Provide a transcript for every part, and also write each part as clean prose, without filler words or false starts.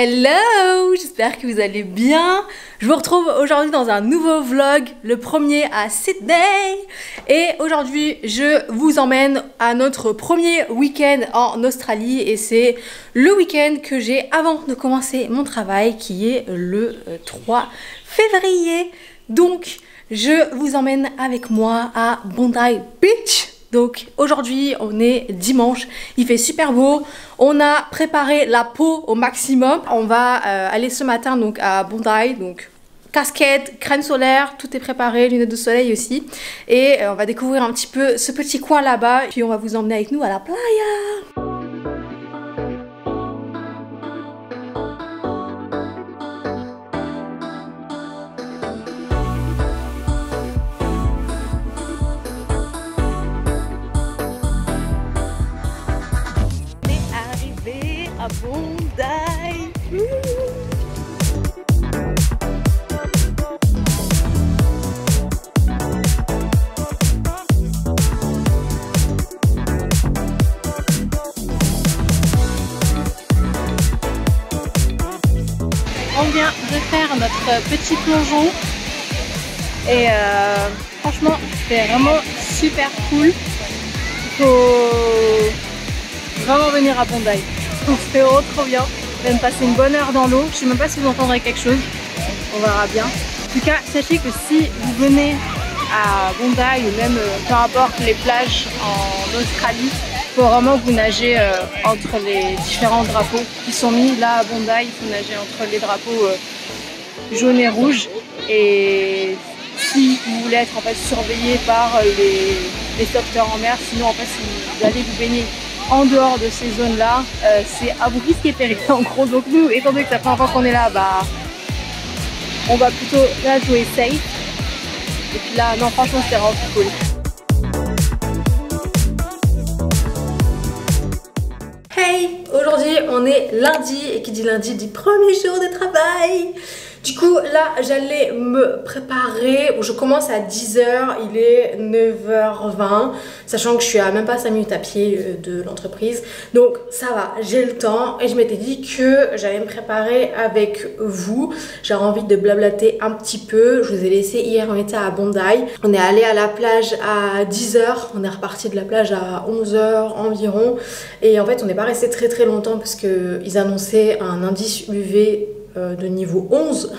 Hello, j'espère que vous allez bien. Je vous retrouve aujourd'hui dans un nouveau vlog, le premier à Sydney. Et aujourd'hui, je vous emmène à notre premier week-end en Australie. Et c'est le week-end que j'ai avant de commencer mon travail, qui est le 3 février. Donc, je vous emmène avec moi à Bondi Beach. Donc aujourd'hui on est dimanche, il fait super beau, on a préparé la peau au maximum. On va aller ce matin donc à Bondi, donc casquette, crème solaire, tout est préparé, lunettes de soleil aussi. Et on va découvrir un petit peu ce petit coin là-bas, puis on va vous emmener avec nous à la playa. À Bondi. On vient de faire notre petit plongeon et franchement c'est vraiment super cool. Il faut vraiment venir à Bondi. C'est trop bien. Je viens de passer une bonne heure dans l'eau. Je sais même pas si vous entendrez quelque chose. On verra bien. En tout cas, sachez que si vous venez à Bondi ou même peu importe les plages en Australie, il faut vraiment que vous nagez entre les différents drapeaux qui sont mis. Là à Bondi, il faut nager entre les drapeaux jaunes et rouges. Et si vous voulez être en fait surveillé par les sauveteurs en mer, sinon en fait si vous allez vous baigner en dehors de ces zones-là, c'est à vous risquer péril en gros. Donc nous, étant donné que c'est la première fois qu'on est là, bah on va plutôt là jouer safe. Et puis là, non franchement c'était vraiment cool. Hey, aujourd'hui on est lundi et qui dit lundi dit premier jour de travail. Du coup là j'allais me préparer, bon, je commence à 10 h, il est 9 h 20, sachant que je suis à même pas 5 minutes à pied de l'entreprise, donc ça va, j'ai le temps et je m'étais dit que j'allais me préparer avec vous. J'avais envie de blablater un petit peu. Je vous ai laissé hier, on était à Bondi, on est allé à la plage à 10 h, on est reparti de la plage à 11 h environ et en fait on n'est pas resté très longtemps parce qu'ils annonçaient un indice UV de niveau 11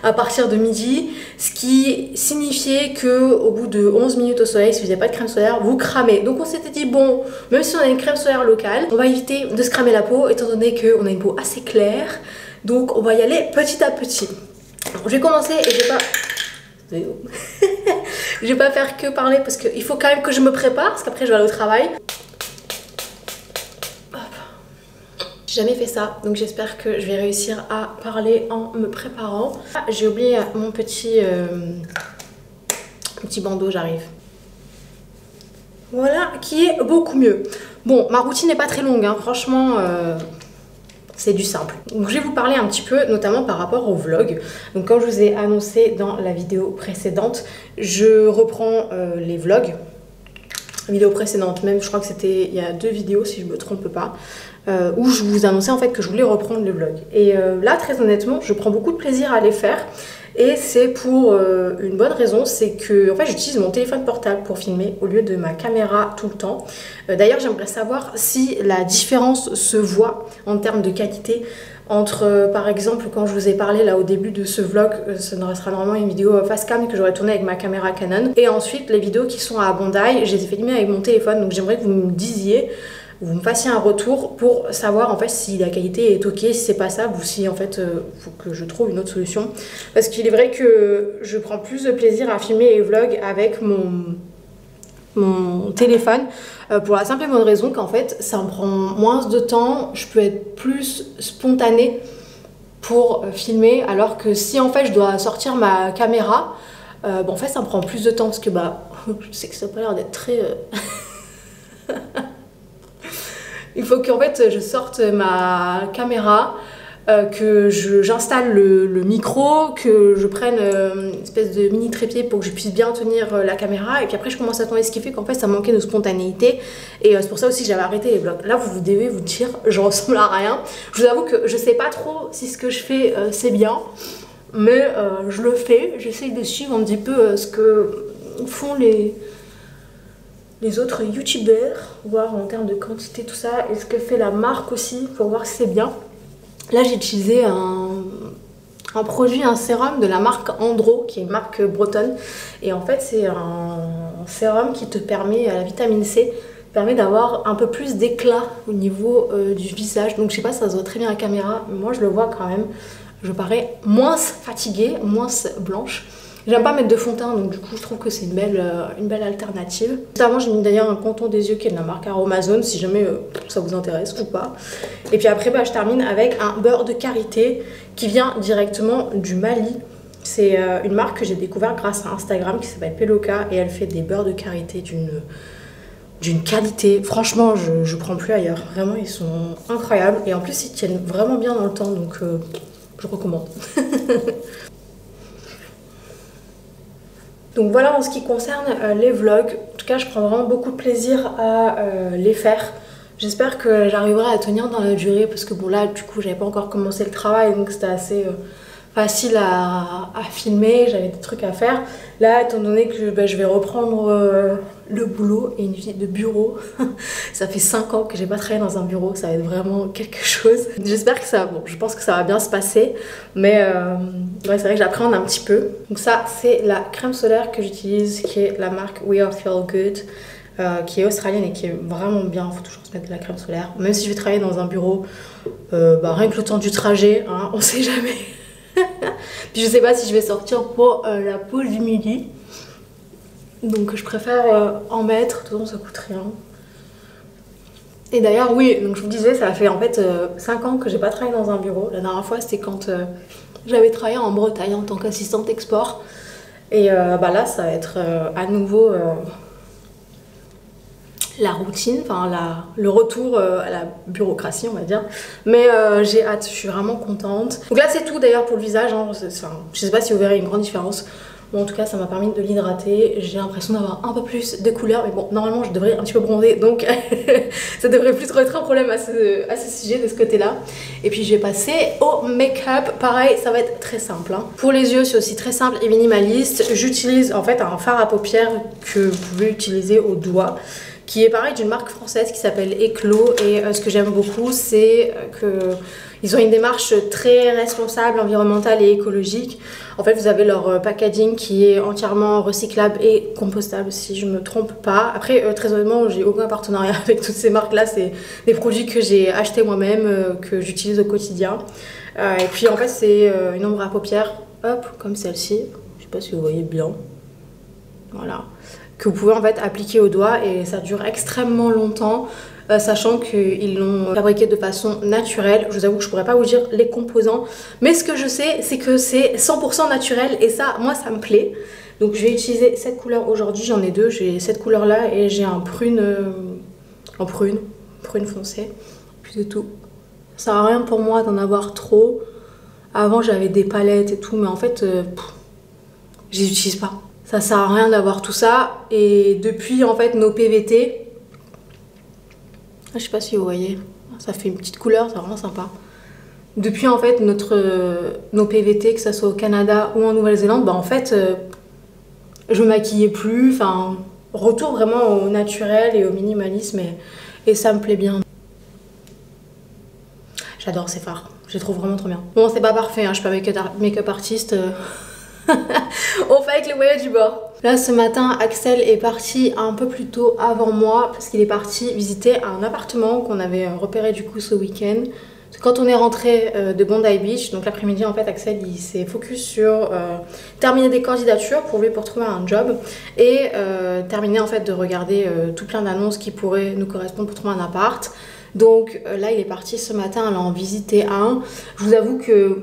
à partir de midi, ce qui signifiait que au bout de 11 minutes au soleil, si vous n'avez pas de crème solaire, vous cramez. Donc on s'était dit bon, même si on a une crème solaire locale, on va éviter de se cramer la peau étant donné qu'on a une peau assez claire, donc on va y aller petit à petit. Je vais commencer et je vais pas je vais pas faire que parler parce qu'il faut quand même que je me prépare parce qu'après je vais aller au travail. J'ai jamais fait ça, donc j'espère que je vais réussir à parler en me préparant. Ah, j'ai oublié mon petit bandeau, j'arrive. Voilà, qui est beaucoup mieux. Bon, ma routine n'est pas très longue, hein. Franchement, c'est du simple. Donc je vais vous parler un petit peu, notamment par rapport au vlog. Donc comme je vous ai annoncé dans la vidéo précédente, je reprends les vlogs. Vidéo précédente, même je crois que c'était il y a 2 vidéos si je me trompe pas. Où je vous annonçais en fait que je voulais reprendre le vlog. Et là très honnêtement je prends beaucoup de plaisir à les faire et c'est pour une bonne raison, c'est que en fait j'utilise mon téléphone portable pour filmer au lieu de ma caméra tout le temps. D'ailleurs j'aimerais savoir si la différence se voit en termes de qualité entre par exemple quand je vous ai parlé là au début de ce vlog, ça sera normalement une vidéo face cam que j'aurais tournée avec ma caméra Canon, et ensuite les vidéos qui sont à Bondi, je les ai filmées avec mon téléphone. Donc j'aimerais que vous me disiez, vous me fassiez un retour pour savoir en fait si la qualité est ok, si c'est passable ou si en fait faut que je trouve une autre solution. Parce qu'il est vrai que je prends plus de plaisir à filmer les vlogs avec mon téléphone pour la simple et bonne raison qu'en fait ça me prend moins de temps, je peux être plus spontanée pour filmer, alors que si en fait je dois sortir ma caméra, bon, en fait ça me prend plus de temps parce que bah je sais que ça n'a pas l'air d'être très il faut qu'en fait je sorte ma caméra, que j'installe le micro, que je prenne une espèce de mini trépied pour que je puisse bien tenir la caméra. Et puis après, je commence à tourner, ce qui fait qu'en fait, ça manquait de spontanéité. Et c'est pour ça aussi que j'avais arrêté les vlogs. Là, vous devez vous dire, je ressemble à rien. Je vous avoue que je sais pas trop si ce que je fais, c'est bien. Mais je le fais. J'essaye de suivre un petit peu ce que font les autres youtubeurs, voir en termes de quantité, tout ça. Et ce que fait la marque aussi, pour voir si c'est bien. Là, j'ai utilisé un produit, un sérum de la marque Andro, qui est une marque bretonne. Et en fait, c'est un sérum qui te permet, à la vitamine C, permet d'avoir un peu plus d'éclat au niveau du visage. Donc je sais pas, ça se voit très bien à la caméra, mais moi je le vois quand même. Je parais moins fatiguée, moins blanche. J'aime pas mettre de fond de teint, donc du coup je trouve que c'est une belle alternative. Avant j'ai mis d'ailleurs un contour des yeux qui est de la marque Aromazone, si jamais ça vous intéresse ou pas. Et puis après je termine avec un beurre de karité qui vient directement du Mali. C'est une marque que j'ai découvert grâce à Instagram qui s'appelle Peloka et elle fait des beurres de karité d'une qualité. Franchement je prends plus ailleurs, vraiment ils sont incroyables et en plus ils tiennent vraiment bien dans le temps, donc je recommande. Donc voilà en ce qui concerne les vlogs. En tout cas, je prends vraiment beaucoup de plaisir à les faire. J'espère que j'arriverai à tenir dans la durée parce que bon là, du coup, j'avais pas encore commencé le travail donc c'était assez facile à filmer. J'avais des trucs à faire. Là, étant donné que je vais reprendre le boulot et une vie de bureau, ça fait 5 ans que j'ai pas travaillé dans un bureau, ça va être vraiment quelque chose. J'espère que ça, bon, je pense que ça va bien se passer, mais ouais, c'est vrai que j'appréhende un petit peu. Donc ça, c'est la crème solaire que j'utilise, qui est la marque We Are Feel Good, qui est australienne et qui est vraiment bien. Il faut toujours se mettre de la crème solaire, même si je vais travailler dans un bureau, rien que le temps du trajet, hein, on sait jamais. Puis je sais pas si je vais sortir pour la pause du midi. Donc je préfère en mettre, de toute façon ça coûte rien. Et d'ailleurs oui, donc je vous disais, ça fait en fait 5 ans que j'ai pas travaillé dans un bureau. La dernière fois c'était quand j'avais travaillé en Bretagne en tant qu'assistante export. Et là ça va être à nouveau la routine, enfin le retour à la bureaucratie on va dire. Mais j'ai hâte, je suis vraiment contente. Donc là c'est tout d'ailleurs pour le visage, hein. Je sais pas si vous verrez une grande différence. Bon, en tout cas ça m'a permis de l'hydrater, j'ai l'impression d'avoir un peu plus de couleur, mais bon normalement je devrais un petit peu bronzer donc ça devrait plus trop être un problème à ce sujet de ce côté là. Et puis je vais passer au make-up, pareil ça va être très simple, hein. Pour les yeux c'est aussi très simple et minimaliste. J'utilise en fait un fard à paupières que vous pouvez utiliser au doigt, qui est pareil d'une marque française qui s'appelle Eclos. Et ce que j'aime beaucoup c'est qu'ils ont une démarche très responsable, environnementale et écologique. En fait vous avez leur packaging qui est entièrement recyclable et compostable si je me trompe pas. Après très honnêtement j'ai aucun partenariat avec toutes ces marques là, c'est des produits que j'ai achetés moi-même, que j'utilise au quotidien. Et puis en fait c'est une ombre à paupières, hop, comme celle-ci, je sais pas si vous voyez bien, voilà, que vous pouvez en fait appliquer au doigt et ça dure extrêmement longtemps, sachant qu'ils l'ont fabriqué de façon naturelle. Je vous avoue que je pourrais pas vous dire les composants, mais ce que je sais c'est que c'est 100% naturel et ça, moi ça me plaît. Donc je vais utiliser cette couleur aujourd'hui, j'en ai deux, j'ai cette couleur là et j'ai un prune foncée, puis c'est tout. Ça sert à rien pour moi d'en avoir trop. Avant j'avais des palettes et tout, mais en fait je les utilise pas. Ça sert à rien d'avoir tout ça. Et depuis en fait nos PVT, je sais pas si vous voyez, ça fait une petite couleur, c'est vraiment sympa. Depuis en fait nos PVT, que ça soit au Canada ou en Nouvelle-Zélande, en fait je me maquillais plus, enfin retour vraiment au naturel et au minimalisme et ça me plaît bien. J'adore ces fards, je les trouve vraiment trop bien. Bon c'est pas parfait, hein, je suis pas make-up artiste. On fait avec les moyens du bord. Là ce matin Axel est parti un peu plus tôt avant moi parce qu'il est parti visiter un appartement qu'on avait repéré du coup ce week-end. Quand on est rentré de Bondi Beach, donc l'après-midi en fait Axel il s'est focus sur terminer des candidatures pour lui pour trouver un job et terminer en fait de regarder tout plein d'annonces qui pourraient nous correspondre pour trouver un appart. Donc là il est parti ce matin aller en visiter un. Je vous avoue que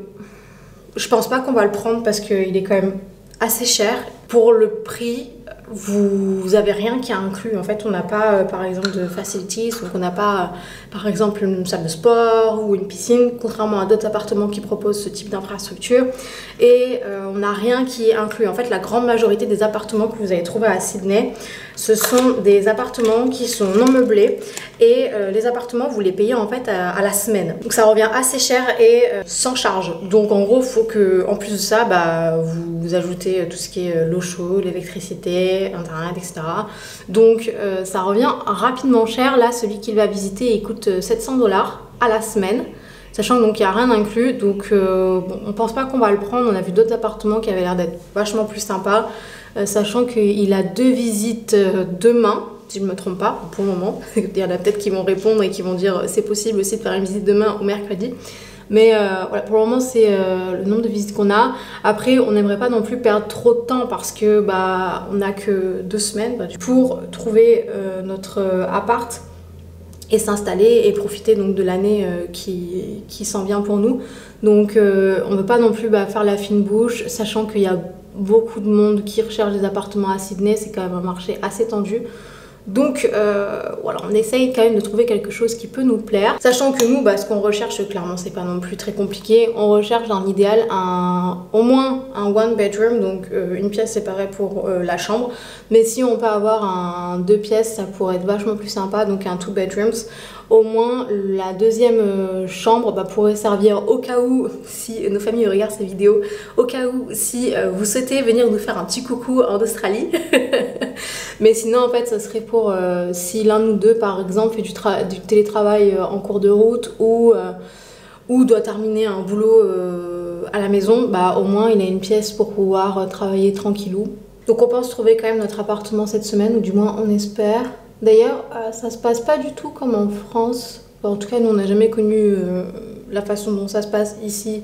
je pense pas qu'on va le prendre parce qu'il est quand même assez cher. Pour le prix, vous avez rien qui est inclus. En fait, on n'a pas, par exemple, de facilities, donc on n'a pas, par exemple, une salle de sport ou une piscine, contrairement à d'autres appartements qui proposent ce type d'infrastructure. Et on n'a rien qui est inclus. En fait, la grande majorité des appartements que vous allez trouver à Sydney, ce sont des appartements qui sont non meublés. Et les appartements, vous les payez en fait à la semaine. Donc ça revient assez cher et sans charge. Donc en gros, il faut que, en plus de ça, bah, vous ajoutez tout ce qui est l'eau chaude, l'électricité, internet, etc. Donc ça revient rapidement cher. Là, celui qu'il va visiter, il coûte 700 $ à la semaine. Sachant qu'il n'y a rien inclus, donc bon, on pense pas qu'on va le prendre. On a vu d'autres appartements qui avaient l'air d'être vachement plus sympas. Sachant qu'il a 2 visites demain, si je ne me trompe pas, pour le moment. Il y en a peut-être qui vont répondre et qui vont dire c'est possible aussi de faire une visite demain ou mercredi. Mais voilà, pour le moment, c'est le nombre de visites qu'on a. Après, on n'aimerait pas non plus perdre trop de temps parce que bah, on n'a que 2 semaines pour trouver notre appart et s'installer et profiter donc de l'année qui s'en vient pour nous. Donc on ne veut pas non plus faire la fine bouche, sachant qu'il y a beaucoup de monde qui recherche des appartements à Sydney. C'est quand même un marché assez tendu. Donc voilà, on essaye quand même de trouver quelque chose qui peut nous plaire. Sachant que nous, ce qu'on recherche, clairement, c'est pas non plus très compliqué. On recherche dans l'idéal au moins un one bedroom, donc une pièce séparée pour la chambre. Mais si on peut avoir un 2 pièces, ça pourrait être vachement plus sympa, donc un 2 bedrooms. Au moins, la deuxième chambre pourrait servir au cas où, si nos familles regardent ces vidéos, au cas où, si vous souhaitez venir nous faire un petit coucou en Australie. Mais sinon, en fait, ça serait pour si l'un ou deux, par exemple, fait du télétravail en cours de route ou doit terminer un boulot à la maison, au moins il a une pièce pour pouvoir travailler tranquillou. Donc on pense trouver quand même notre appartement cette semaine, ou du moins on espère. D'ailleurs, ça se passe pas du tout comme en France. En tout cas, nous on n'a jamais connu la façon dont ça se passe ici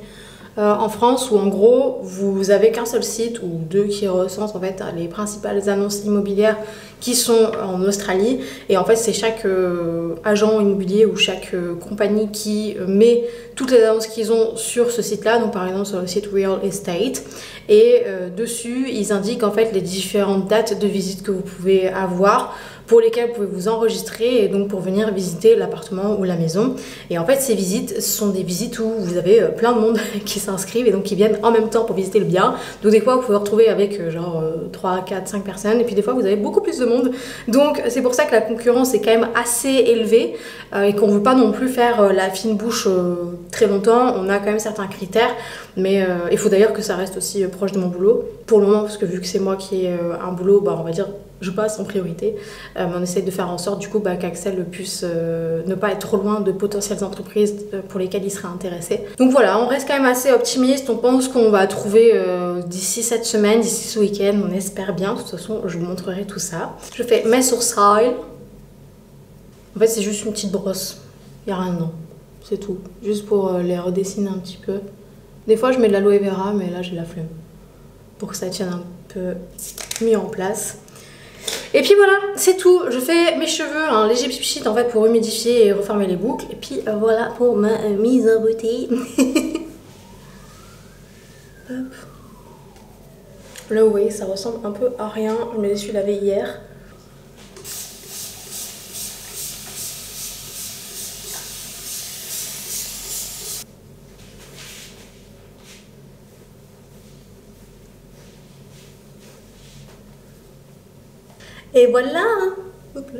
en France, où en gros vous avez qu'un seul site ou 2 qui recensent en fait les principales annonces immobilières qui sont en Australie, et en fait c'est chaque agent immobilier ou chaque compagnie qui met toutes les annonces qu'ils ont sur ce site là. Donc par exemple sur le site Real Estate, et dessus ils indiquent en fait les différentes dates de visite que vous pouvez avoir, pour lesquelles vous pouvez vous enregistrer, et donc pour venir visiter l'appartement ou la maison. Et en fait ces visites sont des visites où vous avez plein de monde qui s'inscrivent et donc qui viennent en même temps pour visiter le bien. Donc des fois vous pouvez vous retrouver avec genre 3, 4, 5 personnes, et puis des fois vous avez beaucoup plus de monde. Donc c'est pour ça que la concurrence est quand même assez élevée et qu'on ne veut pas non plus faire la fine bouche très longtemps. On a quand même certains critères, mais il faut d'ailleurs que ça reste aussi proche de mon boulot pour le moment, parce que vu que c'est moi qui ai un boulot, on va dire je passe en priorité. On essaie de faire en sorte du coup qu'Axel puisse ne pas être trop loin de potentielles entreprises pour lesquelles il serait intéressé. Donc voilà, on reste quand même assez optimiste. On pense qu'on va trouver d'ici cette semaine, d'ici ce week-end, on espère bien. De toute façon, je vous montrerai tout ça. Je fais mes sourcils. En fait, c'est juste une petite brosse. Il n'y a rien dedans. C'est tout. Juste pour les redessiner un petit peu. Des fois, je mets de l'aloe vera, mais là, j'ai la flemme. Pour que ça tienne un peu mis en place. Et puis voilà, c'est tout. Je fais mes cheveux un léger pchit en fait pour humidifier et refermer les boucles. Et puis voilà pour ma mise en beauté. Hop. Là vous voyez, ça ressemble un peu à rien. Je me les suis lavés hier. Et voilà. Hop là.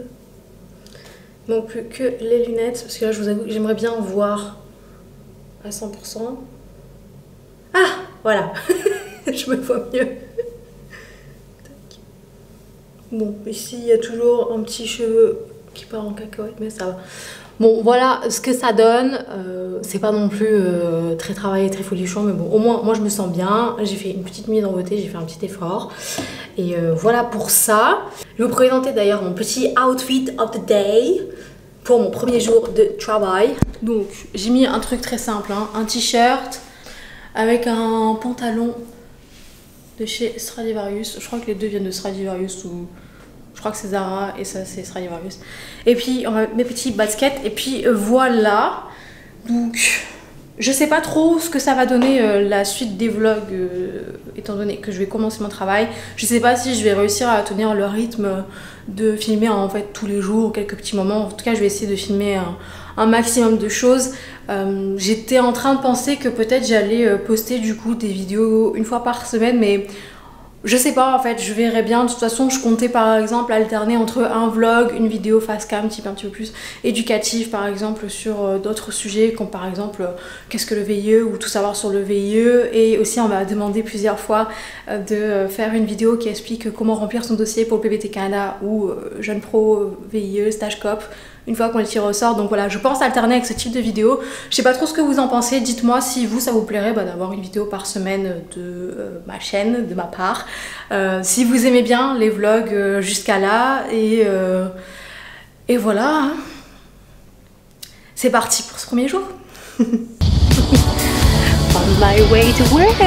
Il manque plus que les lunettes, parce que là je vous avoue que j'aimerais bien voir à 100%. Ah, voilà. Je me vois mieux. Bon, ici il y a toujours un petit cheveu qui part en cacahuète, mais ça va. Bon, voilà ce que ça donne. C'est pas non plus très travaillé, très folichon, mais bon, au moins moi je me sens bien. J'ai fait une petite mise en beauté, j'ai fait un petit effort. Et voilà pour ça. Je vais vous présenter d'ailleurs mon petit outfit of the day pour mon premier jour de travail. Donc j'ai mis un truc très simple, hein, un t-shirt avec un pantalon de chez Stradivarius. Je crois que les deux viennent de Stradivarius, ou je crois que c'est Zara et ça c'est Stradivarius. Et puis on va mes petits baskets, et puis voilà. Donc Je sais pas trop ce que ça va donner la suite des vlogs, étant donné que je vais commencer mon travail. Je sais pas si je vais réussir à tenir le rythme de filmer en fait tous les jours, quelques petits moments. En tout cas, je vais essayer de filmer un maximum de choses. J'étais en train de penser que peut-être j'allais poster du coup des vidéos une fois par semaine, mais je sais pas, en fait, je verrai bien. De toute façon, je comptais par exemple alterner entre un vlog, une vidéo face cam, type un petit peu plus éducative par exemple sur d'autres sujets comme par exemple qu'est-ce que le VIE ou tout savoir sur le VIE. Et aussi on m'a demandé plusieurs fois de faire une vidéo qui explique comment remplir son dossier pour le PVT Canada ou Jeune Pro, VIE, Stage Coop une fois qu'on les tire au sort. Donc voilà, je pense alterner avec ce type de vidéo. Je sais pas trop ce que vous en pensez, dites-moi si vous ça vous plairait d'avoir une vidéo par semaine de ma chaîne, de ma part. Si vous aimez bien les vlogs jusqu'à là, et voilà, hein. C'est parti pour ce premier jour. On my way to work.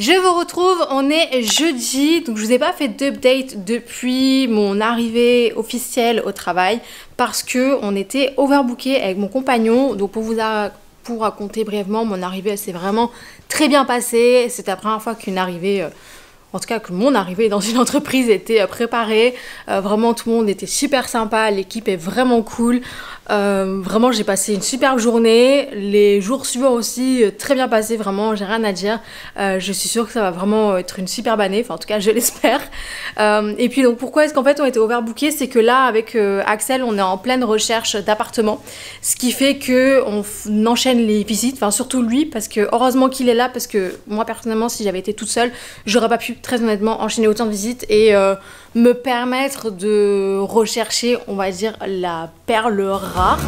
Je vous retrouve, on est jeudi, donc je vous ai pas fait d'update depuis mon arrivée officielle au travail parce que on était overbooké avec mon compagnon. Donc pour raconter brièvement, mon arrivée s'est vraiment très bien passée. C'était la première fois qu'une arrivée, en tout cas que mon arrivée dans une entreprise était préparée. Vraiment tout le monde était super sympa, l'équipe est vraiment cool. Vraiment j'ai passé une superbe journée, les jours suivants aussi très bien passés, vraiment j'ai rien à dire. Je suis sûre que ça va vraiment être une superbe année, enfin en tout cas je l'espère. Et puis donc pourquoi est-ce qu'en fait on était overbooké, c'est que là avec Axel on est en pleine recherche d'appartement, ce qui fait que on enchaîne les visites, enfin surtout lui parce que heureusement qu'il est là, parce que moi personnellement si j'avais été toute seule j'aurais pas pu très honnêtement enchaîner autant de visites et me permettre de rechercher on va dire la perle rare.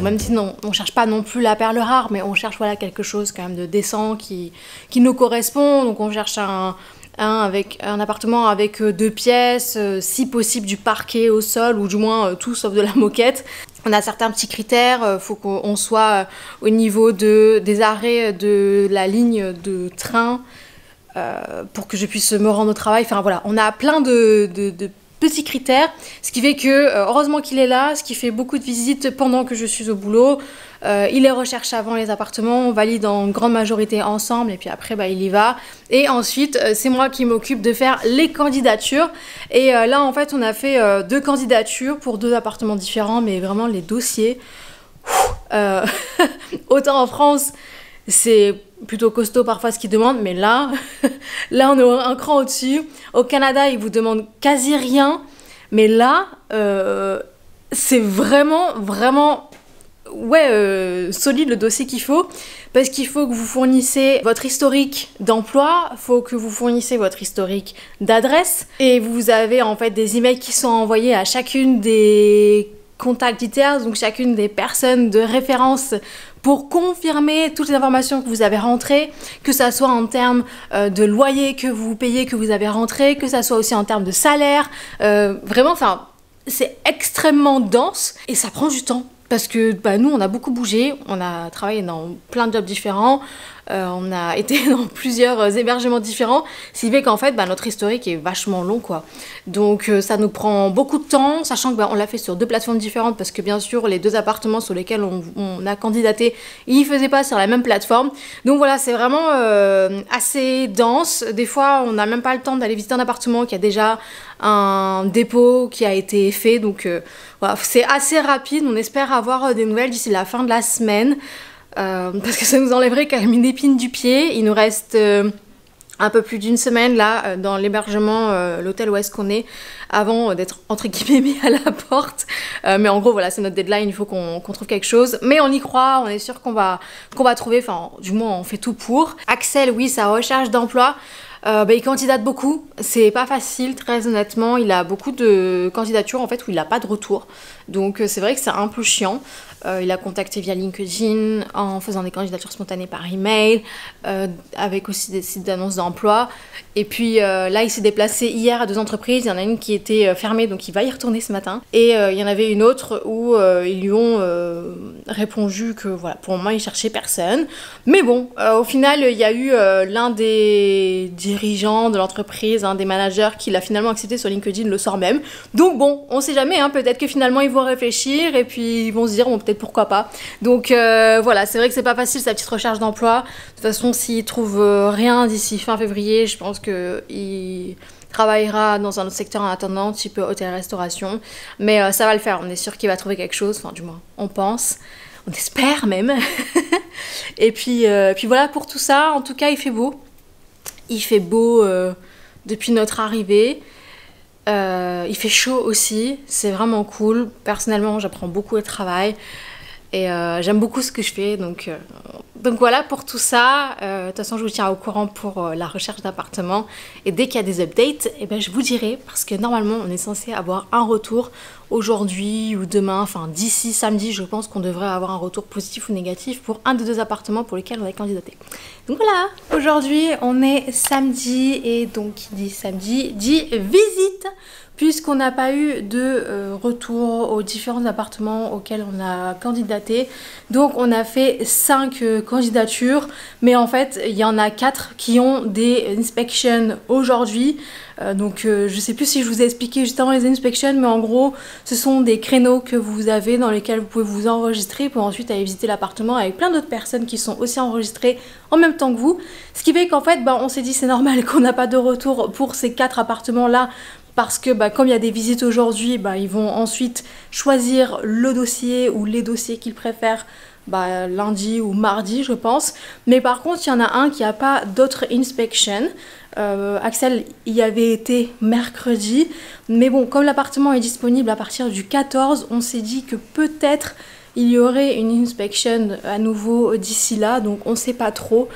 Même si non, on cherche pas non plus la perle rare, mais on cherche voilà quelque chose quand même de décent qui nous correspond. Donc on cherche un appartement avec 2 pièces, si possible du parquet au sol ou du moins tout sauf de la moquette. On a certains petits critères, faut qu'on soit au niveau des arrêts de la ligne de train pour que je puisse me rendre au travail. Enfin voilà, on a plein de petits critères, ce qui fait que heureusement qu'il est là, ce qui fait beaucoup de visites pendant que je suis au boulot. Il les recherche avant les appartements, on valide en grande majorité ensemble et puis après il y va. Et ensuite c'est moi qui m'occupe de faire les candidatures. Et là en fait on a fait 2 candidatures pour 2 appartements différents, mais vraiment les dossiers, autant en France c'est plutôt costaud parfois ce qu'ils demandent, mais là, là on est un cran au-dessus. Au Canada, ils vous demandent quasi rien, mais là, c'est vraiment solide le dossier qu'il faut, parce qu'il faut que vous fournissez votre historique d'emploi, il faut que vous fournissez votre historique d'adresse, et vous avez en fait des emails qui sont envoyés à chacune des contact details, donc chacune des personnes de référence pour confirmer toutes les informations que vous avez rentrées, que ça soit en termes de loyer que vous payez, que vous avez rentré, que ça soit aussi en termes de salaire. Vraiment, enfin, c'est extrêmement dense et ça prend du temps. Parce que nous, on a beaucoup bougé, on a travaillé dans plein de jobs différents, on a été dans plusieurs hébergements différents, ce qui fait qu'en fait, notre historique est vachement long, quoi. Donc ça nous prend beaucoup de temps, sachant que on l'a fait sur 2 plateformes différentes, parce que bien sûr, les 2 appartements sur lesquels on a candidaté, ils ne faisaient pas sur la même plateforme. Donc voilà, c'est vraiment assez dense. Des fois, on n'a même pas le temps d'aller visiter un appartement qui a déjà un dépôt qui a été fait, donc voilà, c'est assez rapide. On espère avoir des nouvelles d'ici la fin de la semaine, parce que ça nous enlèverait quand même une épine du pied. Il nous reste un peu plus d'une semaine là dans l'hébergement, l'hôtel où est-ce qu'on est, avant d'être entre guillemets mis à la porte. Mais en gros voilà, c'est notre deadline, il faut qu'on trouve quelque chose. Mais on y croit, on est sûr qu'on va trouver, enfin du moins on fait tout pour. Axel, oui, sa recherche d'emploi. Il candidate beaucoup, c'est pas facile très honnêtement, il a beaucoup de candidatures en fait où il n'a pas de retour, donc c'est vrai que c'est un peu chiant. Il a contacté via LinkedIn en faisant des candidatures spontanées par email, avec aussi des sites d'annonces d'emploi. Et puis là, il s'est déplacé hier à 2 entreprises. Il y en a une qui était fermée, donc il va y retourner ce matin. Et il y en avait une autre où ils lui ont répondu que voilà, pour le moment, ils cherchaient personne. Mais bon, au final, il y a eu l'un des dirigeants de l'entreprise, un des managers, qui l'a finalement accepté sur LinkedIn le soir même. Donc bon, on sait jamais, hein, peut-être que finalement, ils vont réfléchir et puis ils vont se dire, bon, peut-être pourquoi pas. Donc voilà, c'est vrai que c'est pas facile sa petite recherche d'emploi. De toute façon, s'il trouve rien d'ici fin février, je pense qu'il travaillera dans un autre secteur en attendant, type hôtel-restauration. Mais ça va le faire, on est sûr qu'il va trouver quelque chose, enfin du moins, on pense. On espère même. Et puis voilà pour tout ça, en tout cas il fait beau. Il fait beau depuis notre arrivée. Il fait chaud aussi, c'est vraiment cool. Personnellement, j'apprends beaucoup le travail et j'aime beaucoup ce que je fais. Donc voilà pour tout ça. De toute façon, je vous tiens au courant pour la recherche d'appartement. Et dès qu'il y a des updates, eh ben, je vous dirai. Parce que normalement, on est censé avoir un retour aujourd'hui ou demain. Enfin, d'ici samedi, je pense qu'on devrait avoir un retour positif ou négatif pour un des 2 appartements pour lesquels on a candidaté. Donc voilà, aujourd'hui, on est samedi. Et donc, qui dit samedi, dit visite. Puisqu'on n'a pas eu de retour aux différents appartements auxquels on a candidaté. Donc on a fait 5 candidatures, mais en fait il y en a 4 qui ont des inspections aujourd'hui. Donc je sais plus si je vous ai expliqué juste avant les inspections, mais en gros ce sont des créneaux que vous avez dans lesquels vous pouvez vous enregistrer pour ensuite aller visiter l'appartement avec plein d'autres personnes qui sont aussi enregistrées en même temps que vous. Ce qui fait qu'en fait on s'est dit c'est normal qu'on n'a pas de retour pour ces 4 appartements là. Parce que comme il y a des visites aujourd'hui, ils vont ensuite choisir le dossier ou les dossiers qu'ils préfèrent lundi ou mardi, je pense. Mais par contre, il y en a un qui n'a pas d'autres inspections. Axel y avait été mercredi. Mais bon, comme l'appartement est disponible à partir du 14, on s'est dit que peut-être il y aurait une inspection à nouveau d'ici là. Donc on ne sait pas trop.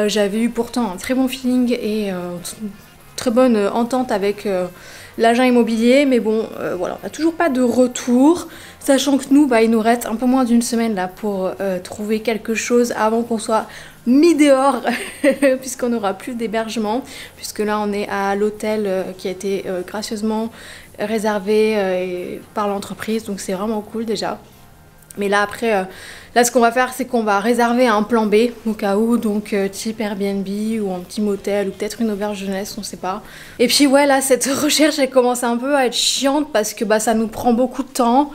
J'avais eu pourtant un très bon feeling et une très bonne entente avec l'agent immobilier, mais bon, voilà, on n'a toujours pas de retour, sachant que nous, il nous reste un peu moins d'une semaine là pour trouver quelque chose avant qu'on soit mis dehors, puisqu'on n'aura plus d'hébergement, puisque là on est à l'hôtel qui a été gracieusement réservé par l'entreprise, donc c'est vraiment cool déjà. Mais là après, là ce qu'on va faire c'est qu'on va réserver un plan B au cas où, donc type Airbnb ou un petit motel ou peut-être une auberge jeunesse, on sait pas. Et puis ouais, là cette recherche elle commence un peu à être chiante parce que ça nous prend beaucoup de temps.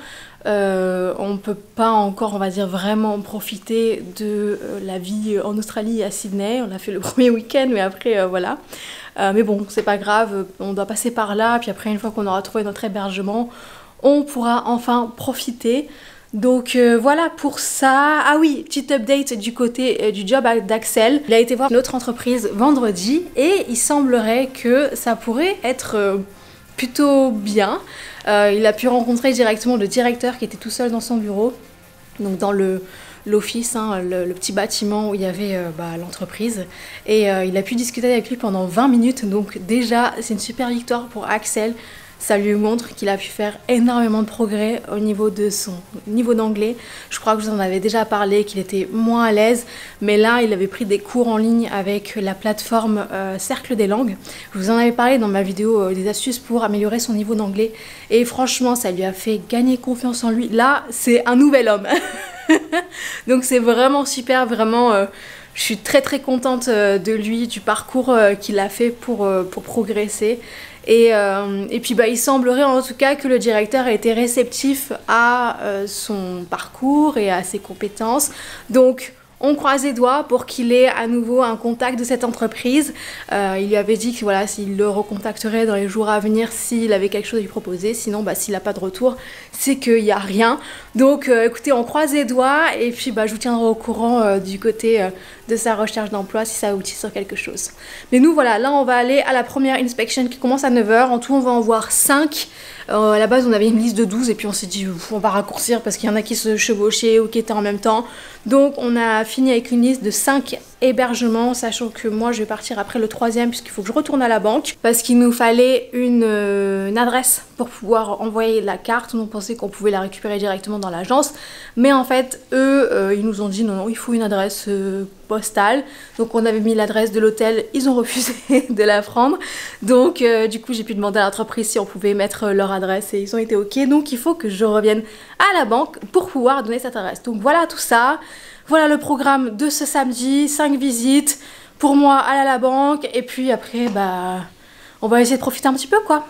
On peut pas encore, on va dire, vraiment profiter de la vie en Australie à Sydney. On a fait le premier week-end, mais après voilà. Mais bon, c'est pas grave, on doit passer par là, puis après une fois qu'on aura trouvé notre hébergement, on pourra enfin profiter. Donc voilà pour ça. Ah oui, petite update du côté du job d'Axel. Il a été voir une autre entreprise vendredi et il semblerait que ça pourrait être plutôt bien. Il a pu rencontrer directement le directeur qui était tout seul dans son bureau, donc dans l'office, le petit bâtiment où il y avait l'entreprise. Et il a pu discuter avec lui pendant 20 minutes. Donc déjà, c'est une super victoire pour Axel. Ça lui montre qu'il a pu faire énormément de progrès au niveau de son niveau d'anglais. Je crois que je vous en avais déjà parlé, qu'il était moins à l'aise. Mais là, il avait pris des cours en ligne avec la plateforme Cercle des langues. Je vous en avais parlé dans ma vidéo des astuces pour améliorer son niveau d'anglais. Et franchement, ça lui a fait gagner confiance en lui. Là, c'est un nouvel homme. Donc c'est vraiment super, vraiment... je suis très très contente de lui, du parcours qu'il a fait pour progresser. Et puis il semblerait en tout cas que le directeur a été réceptif à son parcours et à ses compétences. Donc On croise les doigts pour qu'il ait à nouveau un contact de cette entreprise. Il lui avait dit que voilà, s'il le recontacterait dans les jours à venir s'il avait quelque chose à lui proposer. Sinon, bah, s'il n'a pas de retour, c'est qu'il n'y a rien. Donc écoutez, on croise les doigts et puis bah, je vous tiendrai au courant du côté de sa recherche d'emploi si ça aboutit sur quelque chose. Mais nous voilà, là on va aller à la première inspection qui commence à 9 h. En tout, on va en voir 5. À la base on avait une liste de 12 et puis on s'est dit on va raccourcir parce qu'il y en a qui se chevauchaient ou qui étaient en même temps. Donc on a fini avec une liste de 5 hébergements, sachant que moi je vais partir après le 3e puisqu'il faut que je retourne à la banque parce qu'il nous fallait une adresse pour pouvoir envoyer la carte. On pensait qu'on pouvait la récupérer directement dans l'agence, mais en fait eux ils nous ont dit non, il faut une adresse postale. Donc on avait mis l'adresse de l'hôtel, ils ont refusé de la prendre. Donc du coup j'ai pu demander à l'entreprise si on pouvait mettre leur adresse et ils ont été ok. Donc il faut que je revienne à la banque pour pouvoir donner cette adresse. Donc voilà tout ça. Voilà le programme de ce samedi, 5 visites. Pour moi, aller à la banque et puis après bah on va essayer de profiter un petit peu quoi.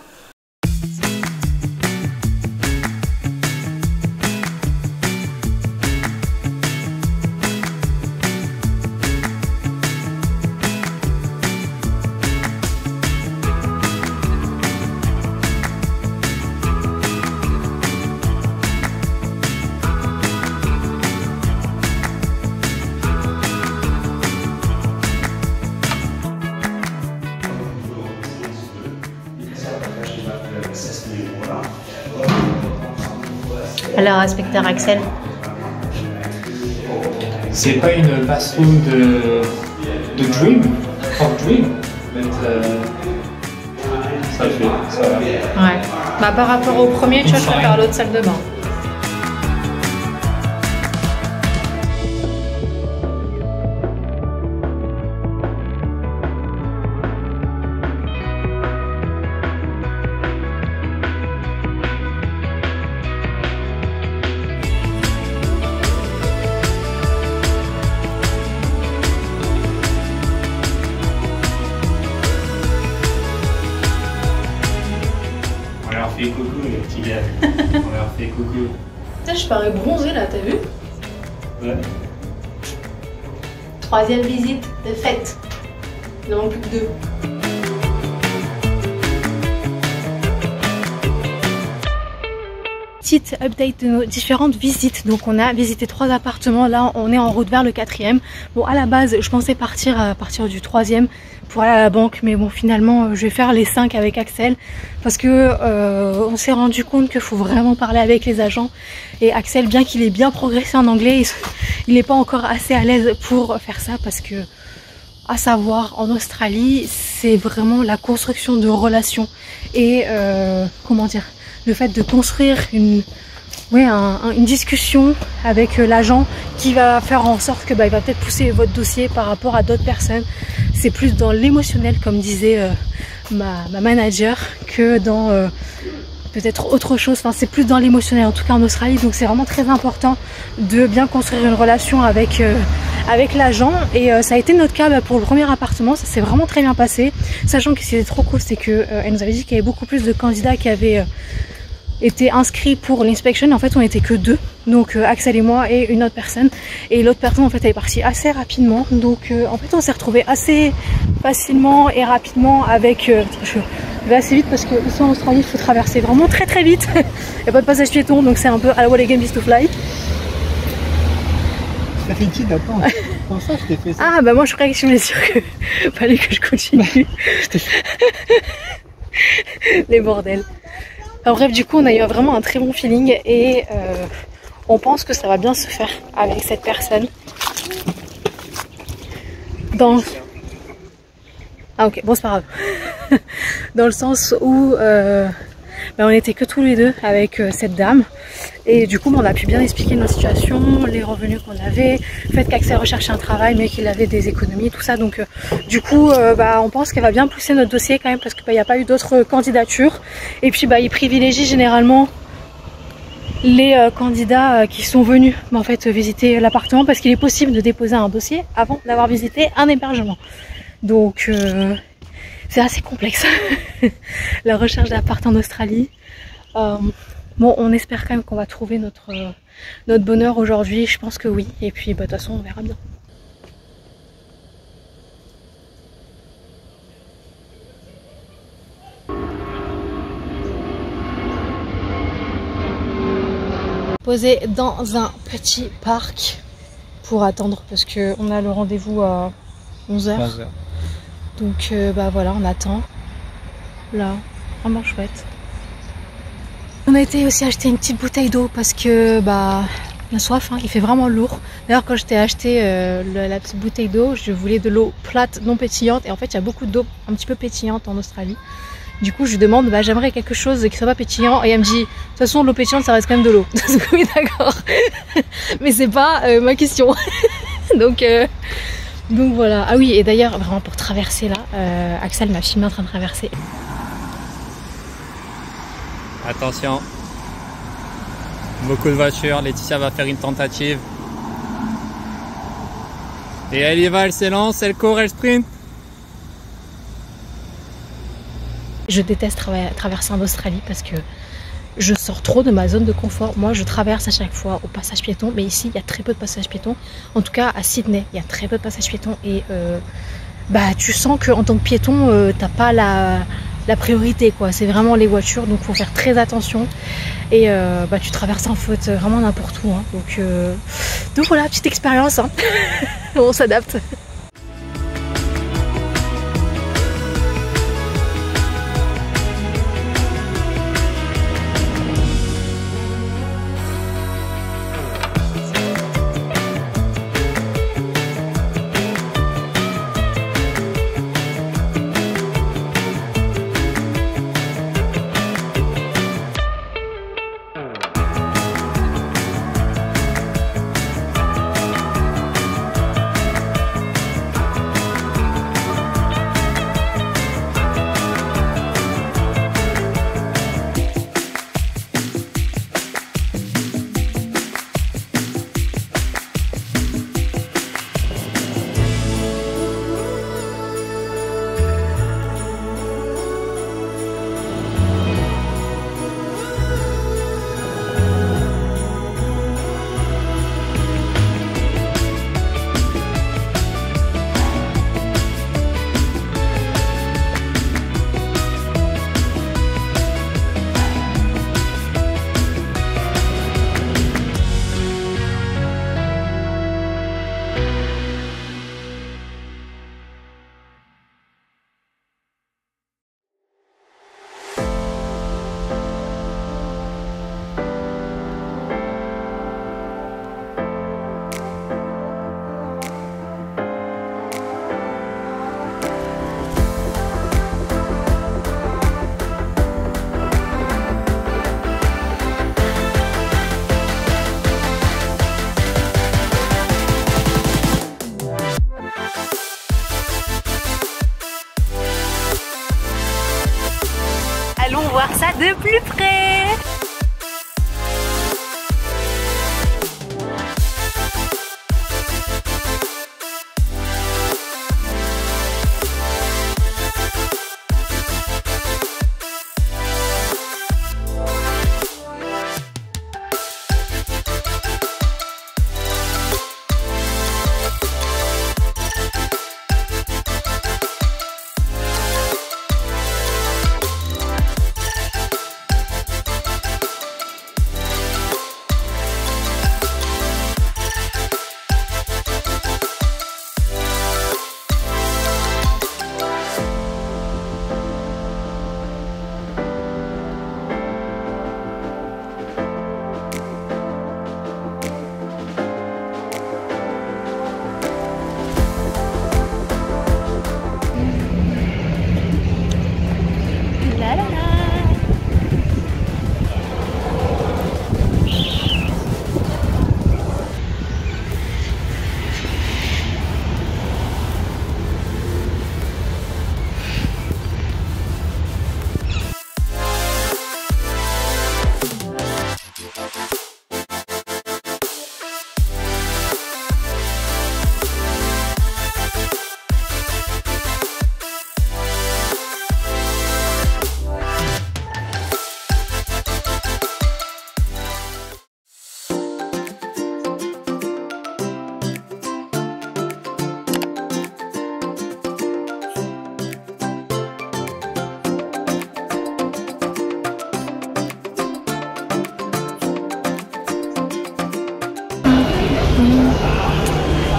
Alors, inspecteur Axel. C'est pas une bathroom de Dream, of Dream, mais ça le fait, ça va. Ouais. Bah, par rapport au premier, tu vois, je préfère l'autre salle de bain. On leur fait coucou les petits gars. On leur fait coucou. Putain, je parais bronzée là, t'as vu? Ouais. 3e visite de fête. Il n'en manque plus que 2. Petite update de nos différentes visites. Donc on a visité 3 appartements, là on est en route vers le 4e. Bon, à la base je pensais partir à partir du 3e pour aller à la banque, mais bon finalement je vais faire les 5 avec Axel parce que on s'est rendu compte qu'il faut vraiment parler avec les agents. Et Axel, bien qu'il ait bien progressé en anglais, il n'est pas encore assez à l'aise pour faire ça parce que, à savoir, en Australie c'est vraiment la construction de relations et comment dire, le fait de construire une discussion avec l'agent qui va faire en sorte que il va peut-être pousser votre dossier par rapport à d'autres personnes. C'est plus dans l'émotionnel, comme disait ma manager, que dans peut-être autre chose. Enfin, c'est plus dans l'émotionnel, en tout cas en Australie. Donc c'est vraiment très important de bien construire une relation avec l'agent. Et ça a été notre cas pour le premier appartement. Ça s'est vraiment très bien passé. Sachant que ce qui était trop cool, c'est que elle nous avait dit qu'il y avait beaucoup plus de candidats qui avaient été inscrits pour l'inspection. En fait on n'était que 2, donc Axel et moi et une autre personne, et l'autre personne en fait elle est partie assez rapidement. Donc en fait on s'est retrouvés assez facilement et rapidement avec je vais assez vite parce que ici en Australie il faut traverser vraiment très très vite. Il n'y a pas de passage piéton, donc c'est un peu à la What a Game is to Fly. Ça fait qui d'attendre? Comment ça je t'ai fait ça? Ah bah moi je croyais que je voulais sûr que fallait que je continue. Les bordels. Alors, bref, du coup on a eu vraiment un très bon feeling et on pense que ça va bien se faire avec cette personne. Ah ok, bon c'est pas grave. Dans le sens où on était que tous les deux avec cette dame. Et du coup on a pu bien expliquer notre situation, les revenus qu'on avait, le fait qu'Axel recherchait un travail mais qu'il avait des économies, tout ça. Donc du coup on pense qu'elle va bien pousser notre dossier quand même parce qu'il n'y a pas eu d'autres candidatures. Et puis il privilégie généralement les candidats qui sont venus en fait visiter l'appartement parce qu'il est possible de déposer un dossier avant d'avoir visité un hébergement. Donc c'est assez complexe la recherche d'appart en Australie. Bon, on espère quand même qu'on va trouver notre bonheur aujourd'hui. Je pense que oui. Et puis, de toute façon, on verra bien. posé dans un petit parc pour attendre parce qu'on a le rendez-vous à 11h. Donc bah voilà, on attend. Là, vraiment chouette. On a été aussi acheter une petite bouteille d'eau parce que bah on a soif, hein, il fait vraiment lourd. D'ailleurs quand je t'ai acheté la petite bouteille d'eau, je voulais de l'eau plate, non pétillante. Et en fait il y a beaucoup d'eau un petit peu pétillante en Australie. Du coup je lui demande, bah, j'aimerais quelque chose qui soit pas pétillant. Et elle me dit, de toute façon l'eau pétillante ça reste quand même de l'eau. Oui d'accord. Mais c'est pas ma question. Donc voilà. Ah oui, et d'ailleurs vraiment pour traverser là, Axel m'a filmé en train de traverser. Attention. Beaucoup de voitures, Laetitia va faire une tentative. Et elle y va, elle s'élance, elle court, elle sprint. Je déteste traverser en Australie parce que je sors trop de ma zone de confort. Moi je traverse à chaque fois au passage piéton, mais ici il y a très peu de passages piétons. En tout cas à Sydney il y a très peu de passages piétons et bah tu sens qu'en tant que piéton t'as pas la priorité quoi, c'est vraiment les voitures, donc faut faire très attention et bah tu traverses en faute vraiment n'importe où hein. Donc voilà, petite expérience hein. On s'adapte.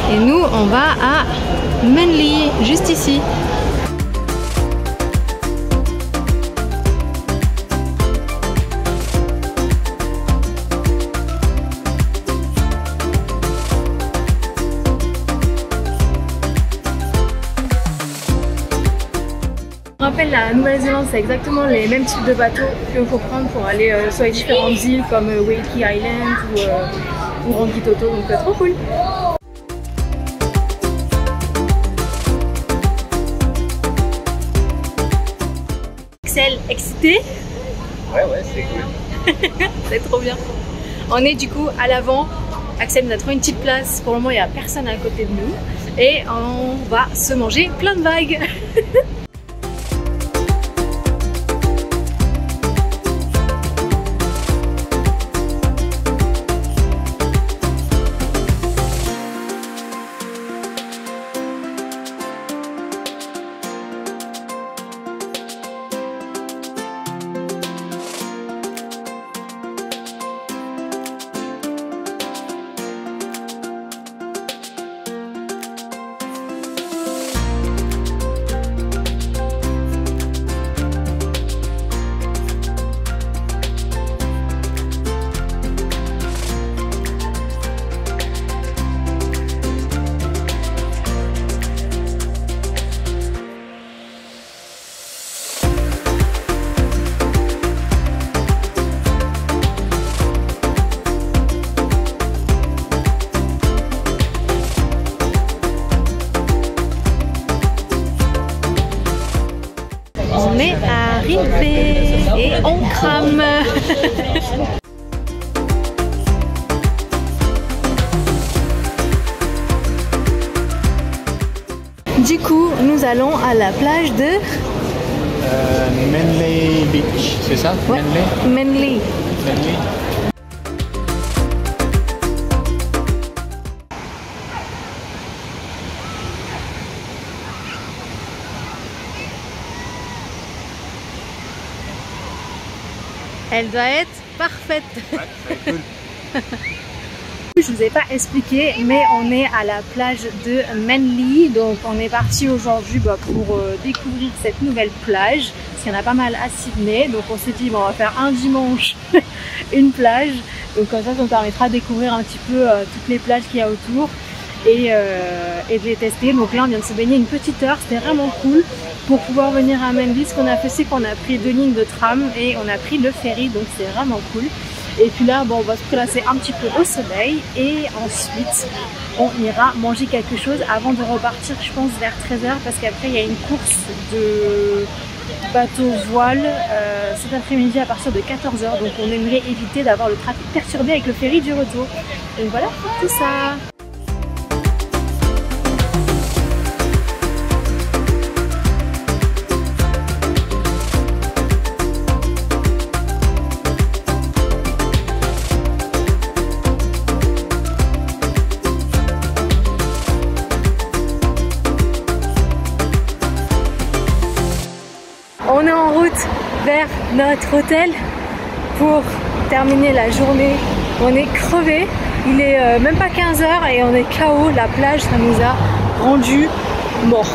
Et nous, on va à Manly, juste ici. Je rappelle, la Nouvelle-Zélande, c'est exactement les mêmes types de bateaux qu'il faut prendre pour aller sur les différentes îles comme Waiheke Island ou Rangitoto, donc trop cool. Axel, excité? Ouais, c'est cool. C'est trop bien. On est du coup à l'avant. Axel nous a trouvé une petite place. Pour le moment, il n'y a personne à côté de nous. Et on va se manger plein de vagues. On est arrivé et on crame. Du coup, nous allons à la plage de Manly Beach, c'est ça? ouais, Manly. Elle doit être parfaite. Ouais, c'est cool. Je vous ai pas expliqué, mais on est à la plage de Manly. Donc on est parti aujourd'hui pour découvrir cette nouvelle plage. Parce qu'il y en a pas mal à Sydney. Donc on s'est dit bon, on va faire un dimanche une plage. Donc comme ça nous permettra de découvrir un petit peu toutes les plages qu'il y a autour et de les tester. Donc là on vient de se baigner une petite heure, c'était vraiment cool. Pour pouvoir venir à Manly, ce qu'on a fait, c'est qu'on a pris 2 lignes de tram et on a pris le ferry, donc c'est vraiment cool. Et puis là, bon, on va se placer un petit peu au soleil et ensuite on ira manger quelque chose avant de repartir, je pense, vers 13h parce qu'après il y a une course de bateau voile cet après-midi à partir de 14h. Donc on aimerait éviter d'avoir le trafic perturbé avec le ferry du retour. Donc voilà pour tout ça. On est en route vers notre hôtel pour terminer la journée. On est crevé, il est même pas 15h et on est KO. La plage, ça nous a rendu morts.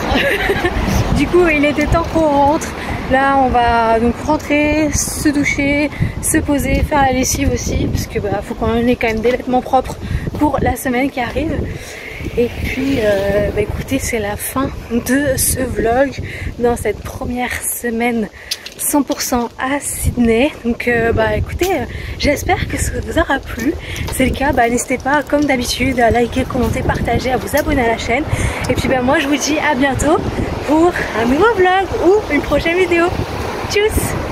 Du coup, il était temps qu'on rentre. Là, on va donc rentrer, se doucher, se poser, faire la lessive aussi, parce que faut qu'on ait quand même des vêtements propres pour la semaine qui arrive. Et puis écoutez, c'est la fin de ce vlog dans cette première semaine 100% à Sydney. Donc écoutez, j'espère que ça vous aura plu. Si c'est le cas, n'hésitez pas comme d'habitude à liker, commenter, partager, à vous abonner à la chaîne. Et puis moi je vous dis à bientôt pour un nouveau vlog ou une prochaine vidéo. Tchuss!